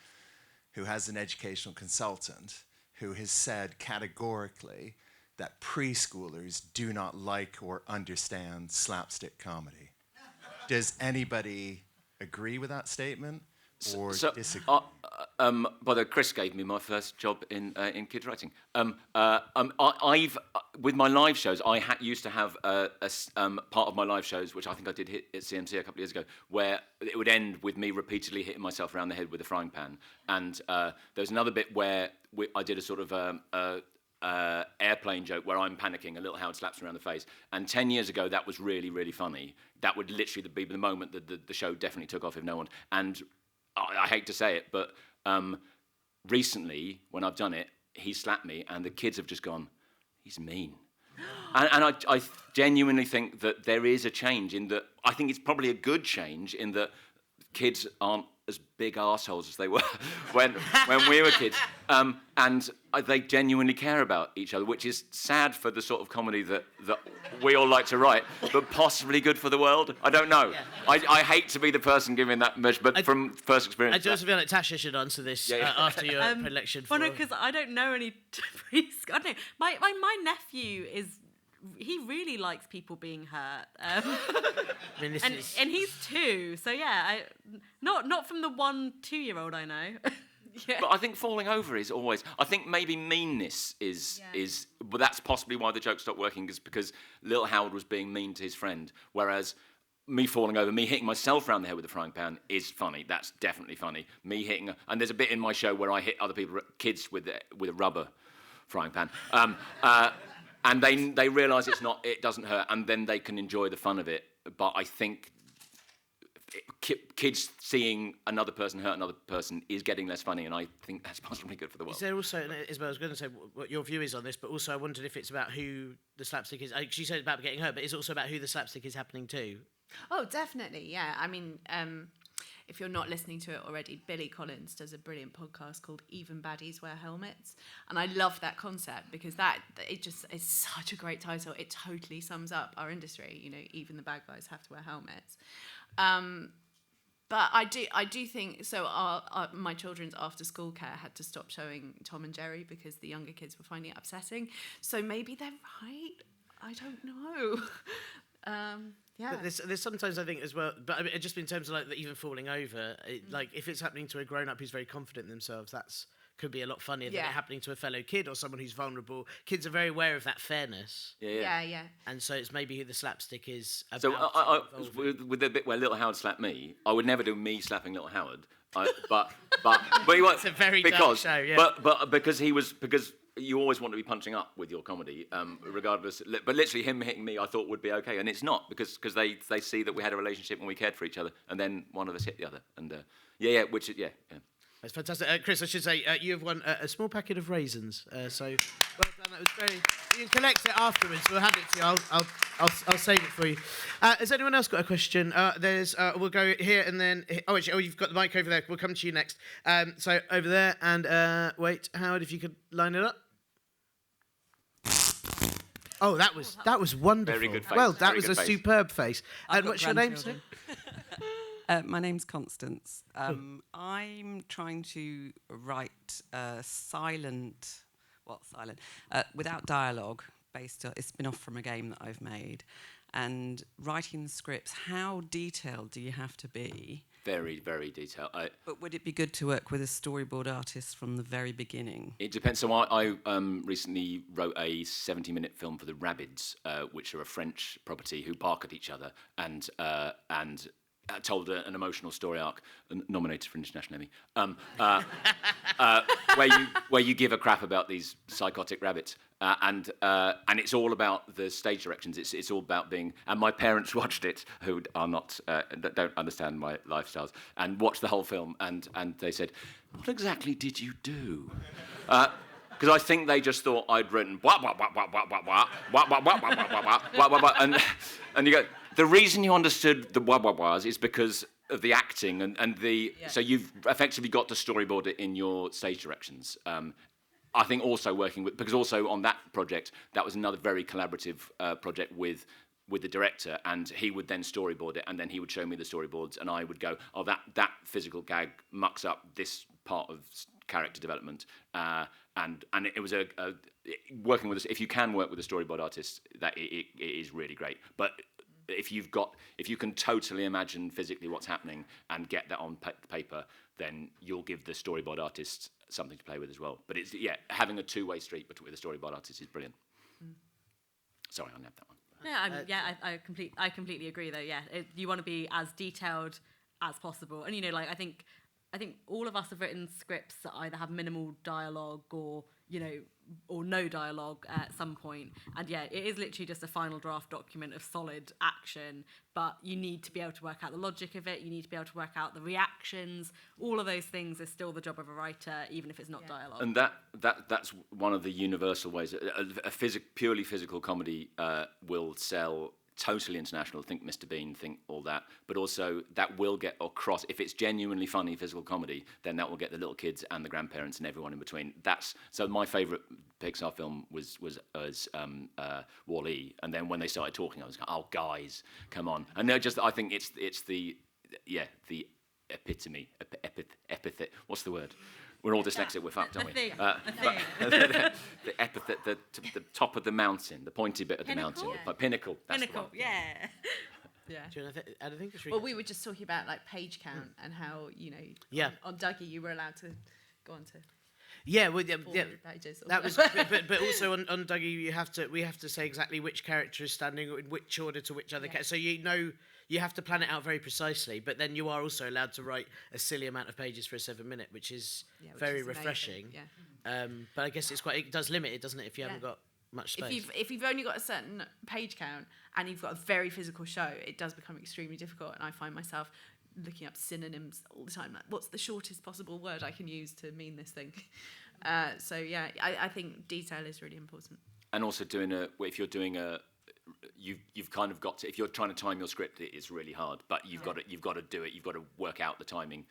who has an educational consultant who has said categorically that preschoolers do not like or understand slapstick comedy. Does anybody agree with that statement or disagree? By the way, Chris gave me my first job in kids writing. I've with my live shows, I used to have part of my live shows, which I think I did hit at CMC a couple of years ago, where it would end with me repeatedly hitting myself around the head with a frying pan. And there was another bit where I did a sort of airplane joke where I'm panicking, a little Howard slaps me around the face. And 10 years ago, that was really, really funny. That would literally be the moment that the show definitely took off if no one... And I hate to say it, but recently, when I've done it, he slapped me, and the kids have just gone, he's mean. and I genuinely think that there is a change in that... I think it's probably a good change in that kids aren't as big arseholes as they were when we were kids. And they genuinely care about each other, which is sad for the sort of comedy that we all like to write, but possibly good for the world. I don't know. Yeah. I hate to be the person giving that measure, but from first experience... I just feel like Tasha should answer this after your predilection. Well, no, because I don't know any preschool... I don't know. My nephew is... He really likes people being hurt. I mean, and he's 2, so yeah, not from the 1-2-year-old I know. Yeah. But I think falling over is always... I think maybe meanness is... But that's possibly why the joke stopped working, is because little Howard was being mean to his friend, whereas me falling over, me hitting myself around the head with a frying pan is funny. That's definitely funny. Me hitting... And there's a bit in my show where I hit other kids with a rubber frying pan. And they realise it doesn't hurt, and then they can enjoy the fun of it. But I think kids seeing another person hurt another person is getting less funny, and I think that's possibly good for the world. Is there also, Isabel, I was going to say what your view is on this, but also I wondered if it's about who the slapstick is. She said about getting hurt, but it's also about who the slapstick is happening to. Oh, definitely, yeah. I mean, if you're not listening to it already, Billy Collins does a brilliant podcast called Even Baddies Wear Helmets. And I love that concept because it just is such a great title. It totally sums up our industry. You know, even the bad guys have to wear helmets. But I do think, so my children's after school care had to stop showing Tom and Jerry because the younger kids were finding it upsetting. So maybe they're right. I don't know. Yeah. But there's sometimes I think as well, but I mean, just in terms of like even falling over, like if it's happening to a grown-up who's very confident in themselves, could be a lot funnier than it happening to a fellow kid or someone who's vulnerable. Kids are very aware of that fairness. Yeah. And so it's maybe who the slapstick is about. So with the bit where little Howard slapped me, I would never do me slapping little Howard. But he won't. It's a very dark show, yeah. But because you always want to be punching up with your comedy, regardless. But literally, him hitting me, I thought would be okay, and it's not because they see that we had a relationship and we cared for each other, and then one of us hit the other, and which. That's fantastic, Chris. I should say you have won a small packet of raisins. So well done. That was very. You can collect it afterwards. We'll hand it to you. I'll I'll save it for you. Has anyone else got a question? We'll go here and then. Actually, you've got the mic over there. We'll come to you next. So over there and wait, Howard, if you could line it up. Oh, that was wonderful. Very good face. Well, that Very was good a face. superb face. And what's your name, sir? My name's Constance. I'm trying to write without dialogue, based on a spin-off from a game that I've made. And writing the scripts, how detailed do you have to be? Very, very detailed. But would it be good to work with a storyboard artist from the very beginning? It depends. So I recently wrote a 70-minute film for the Rabbids, which are a French property who bark at each other and told an emotional story arc, nominated for International Emmy, where you give a crap about these psychotic rabbits, and it's all about the stage directions. It's all about being. And my parents watched it, who are not don't understand my lifestyles, and watched the whole film, and they said, "What exactly did you do?" Because I think they just thought I'd written wah wah wah wah wah wah wah wah wah wah wah wah wah wah wah, and you go. The reason you understood the wah wah wahs is because of the acting and the. Yeah. So you've effectively got to storyboard it in your stage directions. I think also working with, because also on that project, that was another very collaborative project with the director, and he would then storyboard it, and then he would show me the storyboards, and I would go, oh, that physical gag mucks up this part of character development, and it was working with. If you can work with a storyboard artist, that it is really great, but. If you can totally imagine physically what's happening and get that on paper, then you'll give the storyboard artist something to play with as well. But having a two-way street with a storyboard artist is brilliant. Sorry, I nabbed that one. I completely agree though. Yeah, you want to be as detailed as possible, and I think all of us have written scripts that either have minimal dialogue or or no dialogue at some point. And it is literally just a final draft document of solid action, but you need to be able to work out the logic of it, you need to be able to work out the reactions. All of those things is still the job of a writer, even if it's not dialogue. And that's one of the universal ways. A purely physical comedy will sell totally international, think Mr. Bean, think all that, but also that will get across. If it's genuinely funny physical comedy, then that will get the little kids and the grandparents and everyone in between. So my favourite Pixar film was Wall-E, and then when they started talking, I was like, oh guys, come on. And they're just, I think it's the epitome, epithet. What's the word? We're all dyslexic, we're fucked, aren't we? The epithet, the top of the mountain, the pointy bit of the mountain. Pinnacle. That's Pinnacle, the one. Yeah. Do you know, I think it's really Well, we were just talking about like page count and how on Dougie you were allowed to go on to. Yeah, well, pages that was, but also on Dougie, we have to say exactly which character is standing in which order to which other character. So you have to plan it out very precisely. But then you are also allowed to write a silly amount of pages for a 7-minute, which is very refreshing. Yeah. But I guess it does limit it, doesn't it? If you haven't got much space. If you've only got a certain page count and you've got a very physical show, it does become extremely difficult. And I find myself looking up synonyms all the time, like what's the shortest possible word I can use to mean this thing. I think detail is really important. And also you've kind of got to, if you're trying to time your script, it's really hard, but you've got to do it. You've got to work out the timing,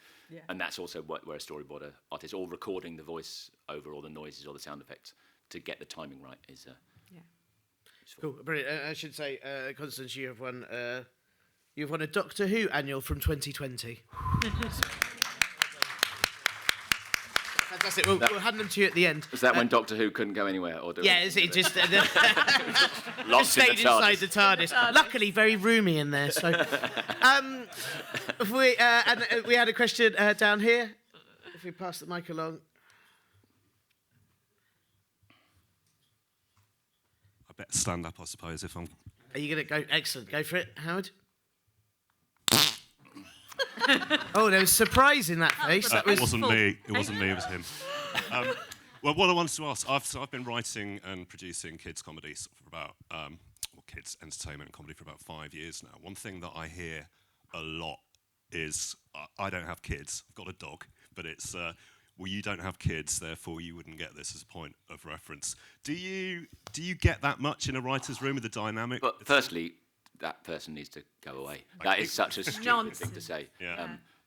and that's also where a storyboard artist, or recording the voice over all the noises or the sound effects to get the timing right is cool, brilliant. I should say, Constance, you have won a Doctor Who annual from 2020. Fantastic. We'll hand them to you at the end. Is that when Doctor Who couldn't go anywhere? It just locked stayed in the inside the TARDIS. Luckily, very roomy in there. So, we had a question down here. If we pass the mic along. I better stand up, I suppose, if I'm... Are you going to go? Excellent. Go for it, Howard. Oh, there was surprise in that face. It wasn't me. It wasn't me. It was him. Well, what I wanted to ask, I've been writing and producing kids' comedies for about, kids' entertainment and comedy for about 5 years now. One thing that I hear a lot is, I don't have kids, I've got a dog, but it's well, you don't have kids, therefore you wouldn't get this as a point of reference. Do you get that much in a writer's room with the dynamic? But firstly, that person needs to go away. That is such a stupid thing to say.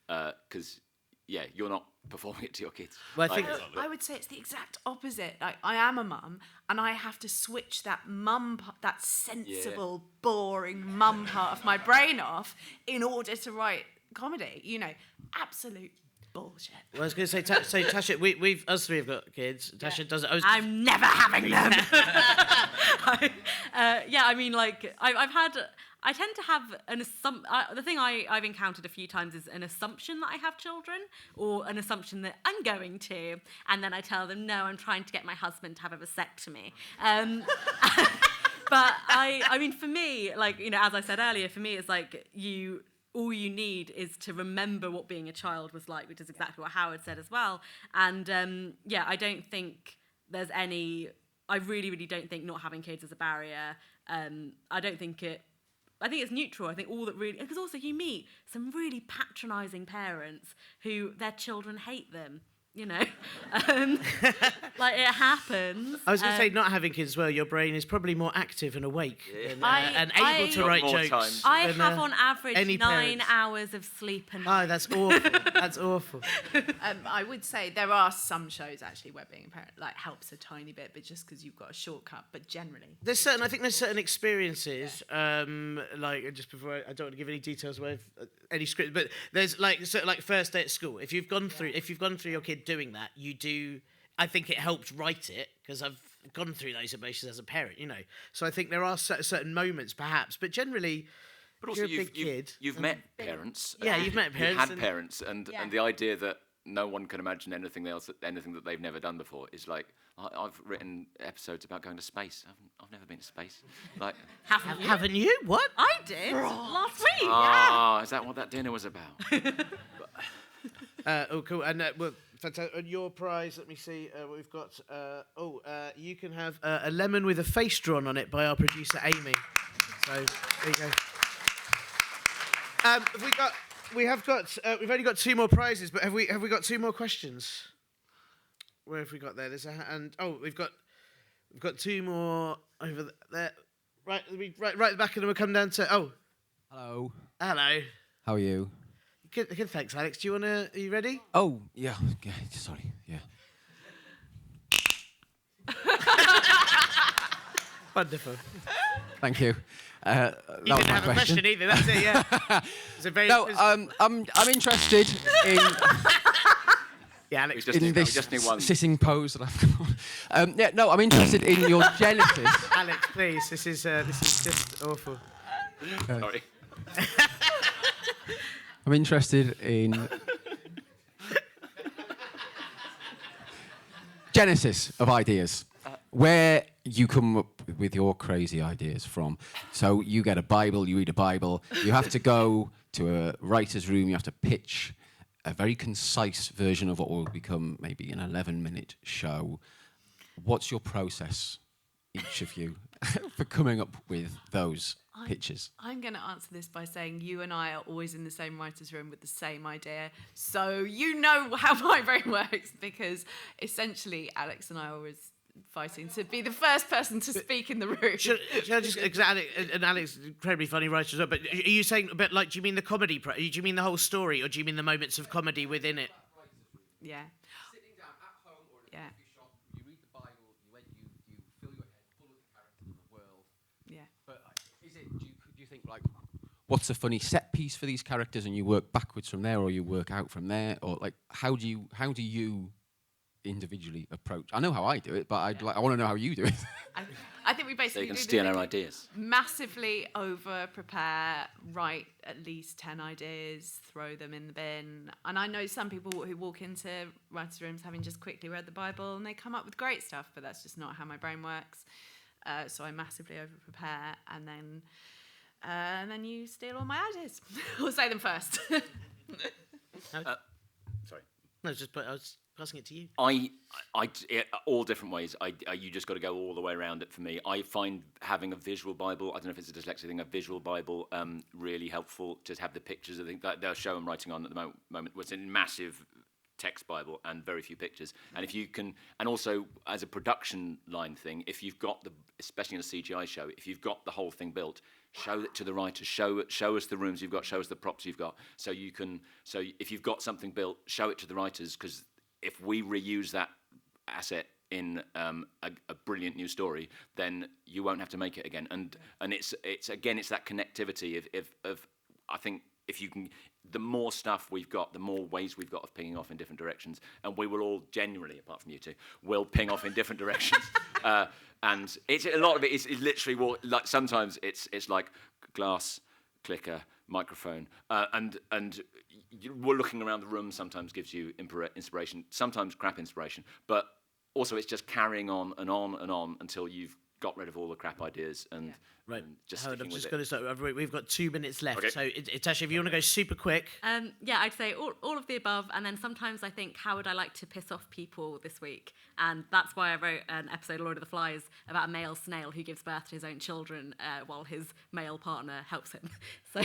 Because, you're not performing it to your kids. Well, I think I would say it's the exact opposite. Like, I am a mum, and I have to switch that that sensible, boring mum part of my brain off in order to write comedy. You know, absolute bullshit. Well, I was going to say, Tasha, we've us three have got kids. Tasha does it. I'm never having them. I mean, like, I tend to have an assumption. The thing I've encountered a few times is an assumption that I have children, or an assumption that I'm going to, and then I tell them, no, I'm trying to get my husband to have a vasectomy. But I mean, for me, like, you know, as I said earlier, for me, it's like all you need is to remember what being a child was like, which is exactly what Howard said as well. And I don't think there's any. I really, really don't think not having kids is a barrier. I think it's neutral. I think all that really, because also you meet some really patronising parents who their children hate them. You know, like, it happens. I was going to say, not having kids as well, your brain is probably more active and awake and able to write jokes. I have on average 9 hours of sleep a night. Oh, that's awful. That's awful. I would say there are some shows actually where being a parent like helps a tiny bit, but just because you've got a shortcut. But generally, I think there's certain experiences. Like, just before I don't want to give any details away of any script, but there's like first day at school. If you've gone through your kid doing that, you do. I think it helped write it, because I've gone through those emotions as a parent, you know. So I think there are certain moments, perhaps, but generally, but also you've met parents. Yeah, you've met parents. You've had parents, and the idea that no one can imagine anything that they've never done before is like, I've written episodes about going to space. I've never been to space. Like, haven't you? What? I did last week. Oh, is that what that dinner was about? Oh, cool. And well, fantastic. And your prize, let me see what we've got. You can have a lemon with a face drawn on it by our producer Amy. So there you go. We've only got 2 more prizes, but have we got 2 more questions? Where have we got there? There's we've got 2 more over there. Right at the back, and then we'll come down to. Oh, hello. Hello. How are you? Good, thanks, Alex. Are you ready? Oh, yeah. Sorry, yeah. Wonderful. Thank you. You didn't have a question either. That's it. Yeah. It's a very. No, I'm interested in. Yeah, Alex. In this sitting pose that I've got. I'm interested in your genesis. Alex, please. This is just awful. Sorry. I'm interested in genesis of ideas, where you come up with your crazy ideas from. So you get a Bible, you read a Bible, you have to go to a writer's room, you have to pitch a very concise version of what will become maybe an 11-minute show. What's your process, each of you, for coming up with those pitches? I'm going to answer this by saying you and I are always in the same writer's room with the same idea. So you know how my brain works, because essentially Alex and I are always fighting to be the first person to speak in the room. Should I just exactly? And Alex, incredibly funny writer as well. But are you saying, do you mean the comedy? Do you mean the whole story, or do you mean the moments of comedy within it? Yeah. Sitting down at home or in a coffee shop, you read the Bible, you fill your head full of the characters of the world. Yeah. But do you think, like, what's a funny set piece for these characters, and you work backwards from there, or you work out from there, or like how do you individually approach? I know how I do it, but I want to know how you do it. I think we basically so you can steal our ideas. Massively over prepare, write at least 10 ideas, throw them in the bin. And I know some people who walk into writers' rooms having just quickly read the Bible and they come up with great stuff, but that's just not how my brain works. So I massively over prepare, and then you steal all my ideas. Or say them first. Sorry. No, I was passing it to you. All different ways. You just got to go all the way around it for me. I find having a visual Bible, I don't know if it's a dyslexia thing, a visual Bible really helpful. Just have the pictures. I think that show I'm writing on at the moment was in massive text Bible and very few pictures. And if you can, and also as a production line thing, if you've got especially in a CGI show, if you've got the whole thing built, show it to the writers, show us the rooms you've got, show us the props you've got, so if you've got something built, show it to the writers, because if we reuse that asset in a brilliant new story, then you won't have to make it again. And it's that connectivity of I think if you can, the more stuff we've got, the more ways we've got of pinging off in different directions, and we will all generally, apart from you two, will ping off in different directions. And it's a lot of it is literally like sometimes it's like glass, clicker, microphone, and we're looking around the room sometimes gives you inspiration, sometimes crap inspiration, but also it's just carrying on and on and on until you've got rid of all the crap ideas and right. Just Howard, sticking I'm just with going to start. We've got 2 minutes left. Okay. So, Tasha, if you want to go super quick. Yeah, I'd say all of the above. And then sometimes I think, how would I like to piss off people this week? And that's why I wrote an episode of Lord of the Flies about a male snail who gives birth to his own children while his male partner helps him. So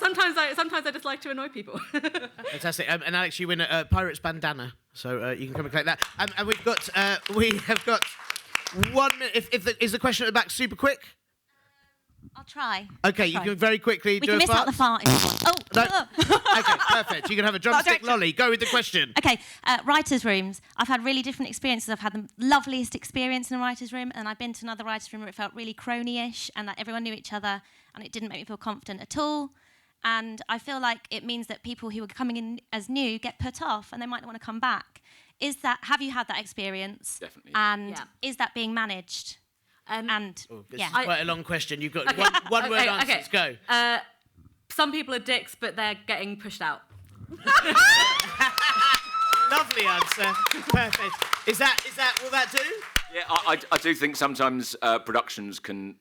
sometimes I just like to annoy people. Fantastic. And Alex, you win a Pirates bandana. So you can come and collect that. And we have got 1 minute. Is the question at the back super quick? I'll try. Okay, you can very quickly we do can a miss out the fart. Oh, no. Okay, perfect. You can have a drumstick lolly. Go with the question. Okay, writers' rooms. I've had really different experiences. I've had the loveliest experience in a writer's room, and I've been to another writer's room where it felt really crony-ish, and that everyone knew each other, and it didn't make me feel confident at all. And I feel like it means that people who are coming in as new get put off, and they might not want to come back. Have you had that experience? Definitely. And is that being managed? This is quite a long question. You've got one word answers. Go. Some people are dicks, but they're getting pushed out. Lovely answer. Perfect. Will that do? Yeah, I do think sometimes productions can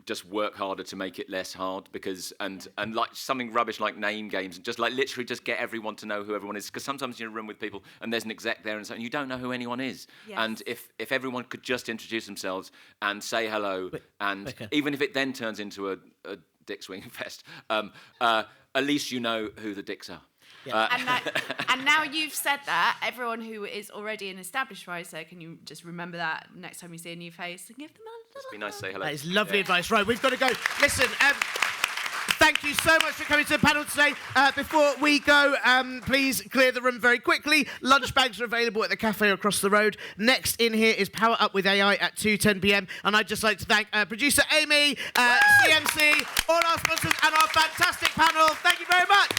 just work harder to make it less hard because and like something rubbish like name games and just like literally just get everyone to know who everyone is, because sometimes you're in a room with people and there's an exec there and you don't know who anyone is. Yes. And if everyone could just introduce themselves and say hello, and even if it then turns into a dick swinging fest, at least you know who the dicks are. Yeah. And now you've said that, everyone who is already an established writer, can you just remember that next time you see a new face and give them a little... It'd be nice to say hello. That is lovely advice. Right, we've got to go. Listen, thank you so much for coming to the panel today. Before we go, please clear the room very quickly. Lunch bags are available at the cafe across the road. Next in here is Power Up with AI at 2:10 p.m. And I'd just like to thank producer Amy, CMC, all our sponsors and our fantastic panel. Thank you very much.